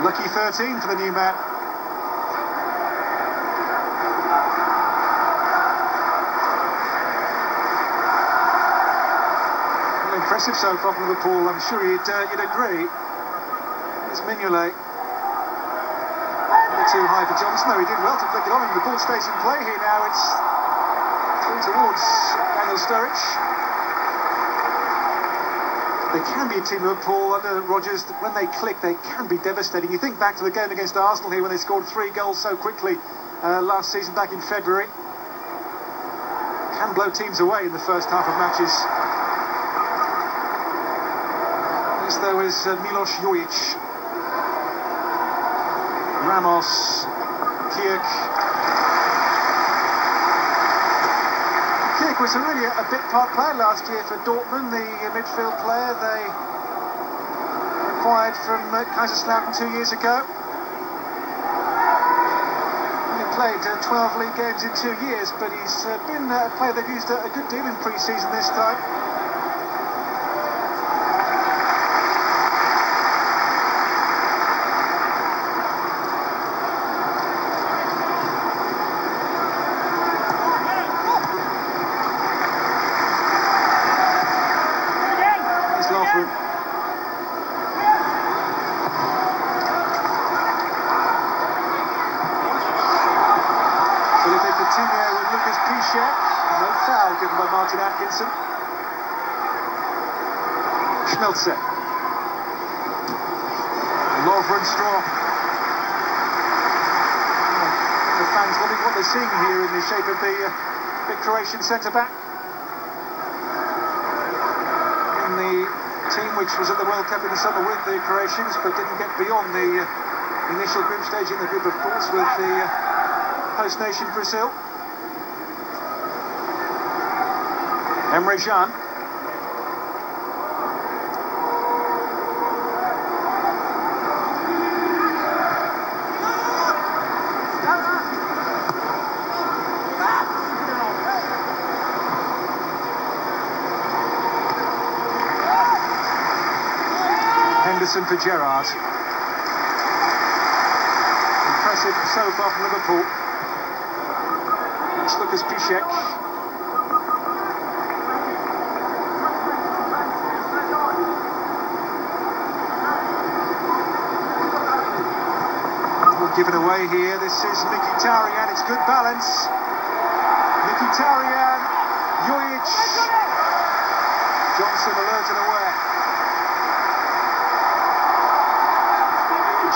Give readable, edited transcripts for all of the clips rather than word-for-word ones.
Lucky 13 for the new man. Well, impressive so far from Liverpool, I'm sure you'd agree. There's Mignolet. Too high for Johnson, though he did well to flick it on, and the ball stays in play here now. It's through towards Daniel Sturridge. They can be a team, Liverpool, under Rodgers. When they click, they can be devastating. You think back to the game against Arsenal here when they scored 3 goals so quickly last season back in February. Can blow teams away in the first half of matches. As there was Milos Jojic. Ramos, Kirk. Kirk was really a bit part player last year for Dortmund, the midfield player they acquired from Kaiserslautern 2 years ago. He played 12 league games in 2 years, but he's been a player they've used a good deal in pre-season this time. No foul given by Martin Atkinson. Schmelzer. Lovren Straw. The fans loving what they're seeing here in the shape of the big Croatian centre-back. In the team which was at the World Cup in the summer with the Croatians, but didn't get beyond the initial group stage in the group, of course, with the host nation Brazil. Emre Can. Henderson for Gerrard. Impressive so far from Liverpool. It's Lucas Piszczek. Given away here. This is Mkhitaryan. It's good balance. Mkhitaryan, Jojic, Johnson alert and aware.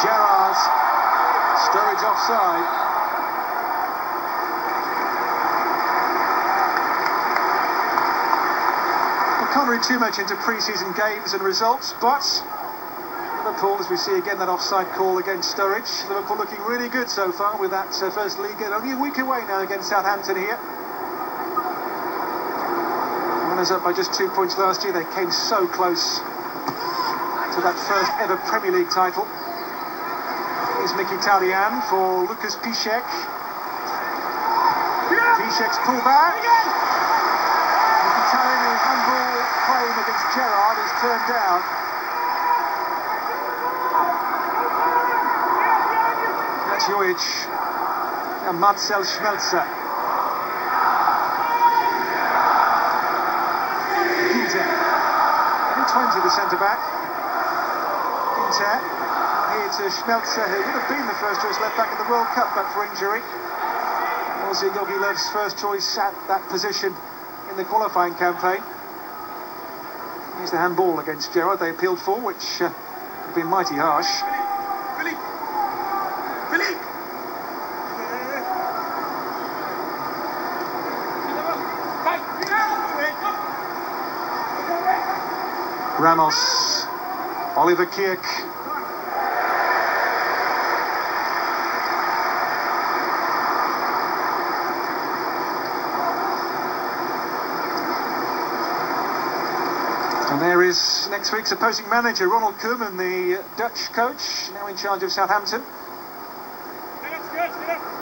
Gerrard, Sturridge offside. We can't read too much into pre-season games and results, but Liverpool, as we see again that offside call against Sturridge. Liverpool looking really good so far with that first league, and only a week away now against Southampton here. Runners up by just 2 points last year. They came so close to that first ever Premier League title. Here's Mkhitaryan for Lucas Piszczek. Piszczek's pullback. Mkhitaryan, his handball claim against Gerrard is turned down. Jojic and Marcel Schmelzer. Ginter. 20, the centre-back. Ginter. Here to Schmelzer, who would have been the first choice left-back in the World Cup, but for injury. Also Yogilev's first choice at that position in the qualifying campaign. Here's the handball against Gerrard they appealed for, which would have been mighty harsh. Ramos, Oliver Kirk. And there is next week's opposing manager, Ronald Koeman, the Dutch coach, now in charge of Southampton.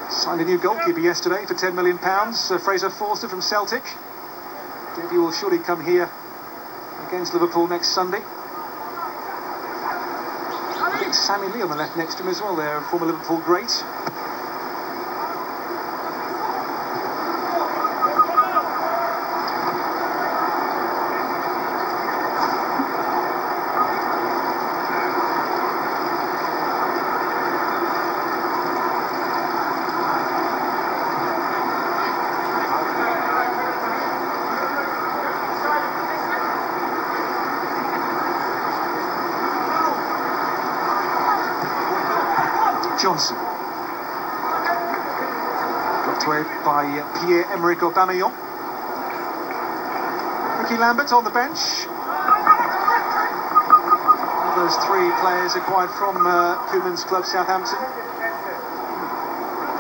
Signed a new goalkeeper yesterday for £10 million, Fraser Forster from Celtic. Debut will surely come here against Liverpool next Sunday. I think Sammy Lee on the left next to him as well there, former Liverpool great. Johnson. Dropped away by Pierre-Emerick Aubameyang. Ricky Lambert on the bench. Those three players acquired from Koeman's club Southampton.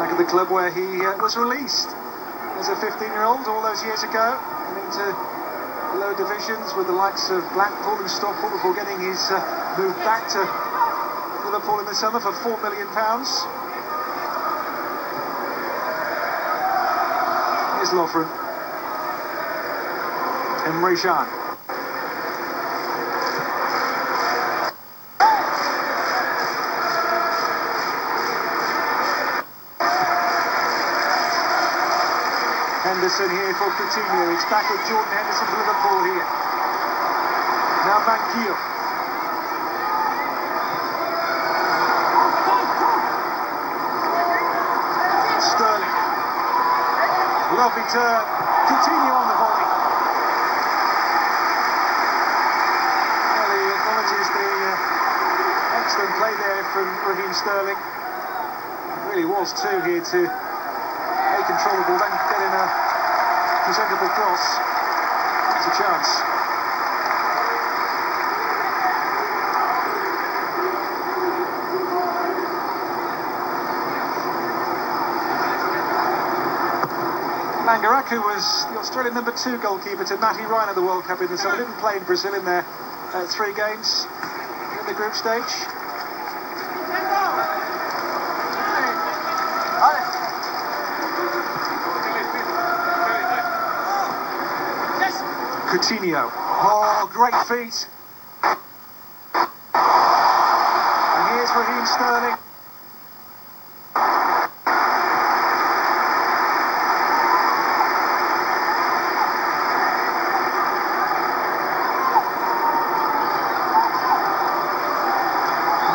Back at the club where he was released as a 15-year-old all those years ago, and into the lower divisions with the likes of Blackpool and Stockport before getting his move back to Liverpool in the summer for £4 million. Here's Lovren. Emre Can. Henderson here for Coutinho. It's back with Jordan Henderson for Liverpool here. Now Manquillo. Sterling. Lovely turn. Coutinho on the volley. Well, he acknowledges the excellent play there from Raheem Sterling. It really was two here to a controllable, then get in a presentable cross. It's a chance. Mangaraku was the Australian #2 goalkeeper to Matty Ryan at the World Cup in the summer. Didn't play in Brazil in their 3 games in the group stage. Coutinho. Oh, great feet. And here's Raheem Sterling.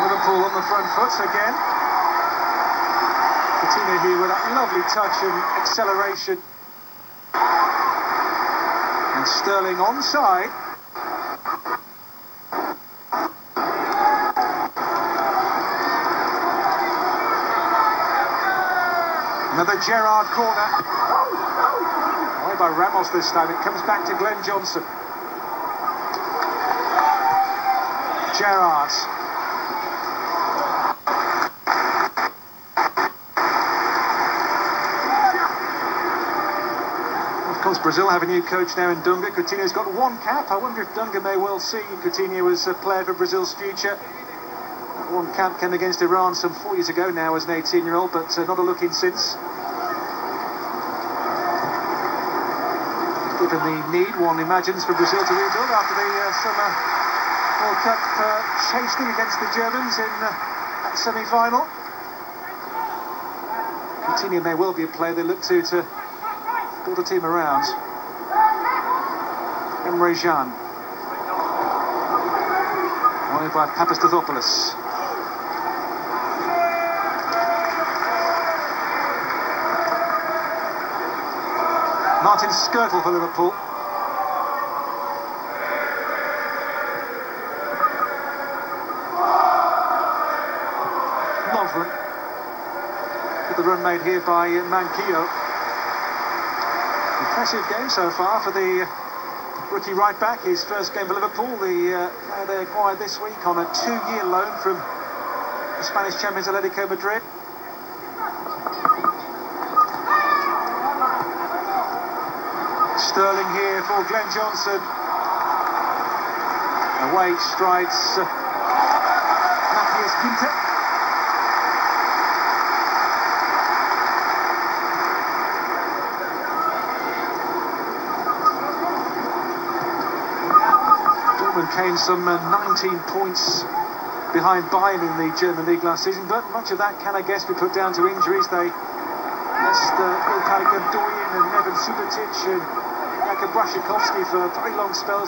Liverpool on the front foot again. Coutinho here with that lovely touch and acceleration. And Sterling onside. Another Gerrard corner. Away by Ramos this time. It comes back to Glenn Johnson. Gerrard. Of course, Brazil have a new coach now in Dunga. Coutinho's got 1 cap. I wonder if Dunga may well see Coutinho as a player for Brazil's future. That 1 cap came against Iran some 4 years ago now as an 18-year-old, but not a look in since. Given the need, one imagines, for Brazil to rebuild after the summer World Cup chastening against the Germans in that semi-final. Coutinho may well be a player they look to build a team around. Emre Can. Won by Papastathopoulos. Martin Skirtle for Liverpool. Lovren. With the run made here by Manquillo. Impressive game so far for the rookie right back. His first game for Liverpool. They acquired this week on a 2-year loan from the Spanish champions Atletico Madrid. Sterling here for Glenn Johnson. Away strides Matthias Ginter. Dortmund came some 19 points behind Bayern in the German league last season, but much of that can, I guess, be put down to injuries. They lost Ilkay Gundogan and Neven Subotic and Jakub Błaszczykowski for very long spells.